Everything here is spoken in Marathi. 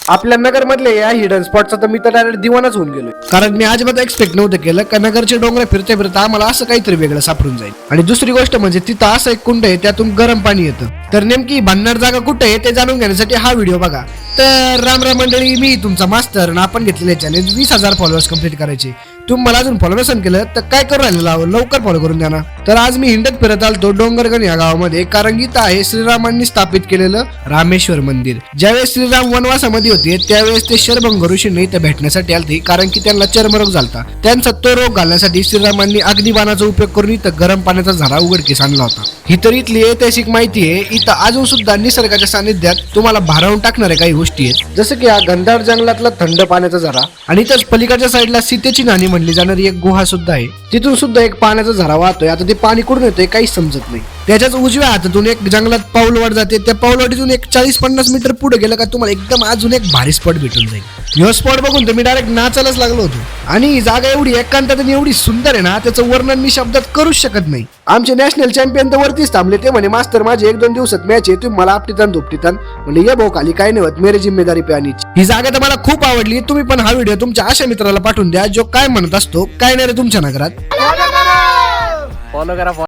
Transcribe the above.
आपल्या नगर मधले या हिडन स्पॉटचा तर मी तर डायरेक्ट दिवानाच होऊन गेलोय, कारण मी अजिबात एक्सपेक्ट नव्हतं केलं का नगरचे डोंगर फिरता फिरता आम्हाला असं काहीतरी वेगळं सापडून जाईल. आणि दुसरी गोष्ट म्हणजे तिथं असं एक कुंड आहे त्यातून गरम पाणी येतं. तर नेमकी भांडणार जागा कुठे आहे ते जाणून घेण्यासाठी हा व्हिडिओ बघा. तर राम राम मंडळी, मी तुमचा मास्तर आणि आपण घेतलेले चॅलेंज 20,000 फॉलोअर्स कंप्लीट करायचे. तुम्ही मला अजून फॉलो नसेल केलं तर काय करू राहिलेलं, लवकर फॉलो करून द्या ना. तर आज मी हिंडत फिरत आलतो डोंगरगण या गावामध्ये, कारण इथं आहे श्रीरामांनी स्थापित केलेलं रामेश्वर मंदिर. ज्यावेळेस श्रीराम वनवासामध्ये होते त्यावेळेस ते शरभंग ऋषींना इथं भेटण्यासाठी आलते, कारण की त्यांना चर्मरोग झालता. त्यांचा तो रोग घालण्यासाठी श्रीरामांनी अग्निबाणाचा उपयोग करून इथं गरम पाण्याचा झरा उघडकीस आणला होता. ही तर इथली ऐतिहासिक माहिती आहे. इथं अजून सुद्धा निसर्गाच्या सानिध्यात तुम्हाला भारावून टाकणाऱ्या काही गोष्टी आहेत, जसं की हा घनदाट जंगलातला थंड पाण्याचा झरा, आणि त्याच पलीकडच्या साईडला सीतेची नाणी म्हणली जाणारी एक गुहा सुद्धा आहे. तिथून सुद्धा एक पाण्याचा झरा वाहतोय. आता ते पाणी कुठून येतोय काहीच समजत नाही. त्याच्याच उजव्या हातातून एक जंगलात पाऊलवाट जाते. त्या पाऊलवाटीतून एक 40-50 मीटर पुढे गेलं का तुम्हाला एकदम अजून एक भारी स्पॉट भेटून जाईल. ह्यो स्पॉट बघून तर मी डायरेक्ट नाचायलाच लागलो होतो. आणि ही जागा एवढी एकांतात आणि एवढी सुंदर आहे ना, त्याचं वर्णन मी शब्दात करूच शकत नाही. आमचे नॅशनल चॅम्पियन तर वरतीच थांबले. ते म्हणे मास्तर माझी 1-2 दिवसात मॅच आहे, तुम्ही मला आपटीतान धोपटीतान. म्हणजे ये भाऊ खाली काय नाही होत, मेरी जिम्मेदारी पे आनीची. ही जागा तर मला खूप आवडली. तुम्ही पण हा व्हिडिओ तुमच्या अशा मित्राला पाठवून द्या जो काय म्हणत असतो काय नाही रे तुमच्या नगरात. फॉलो करा.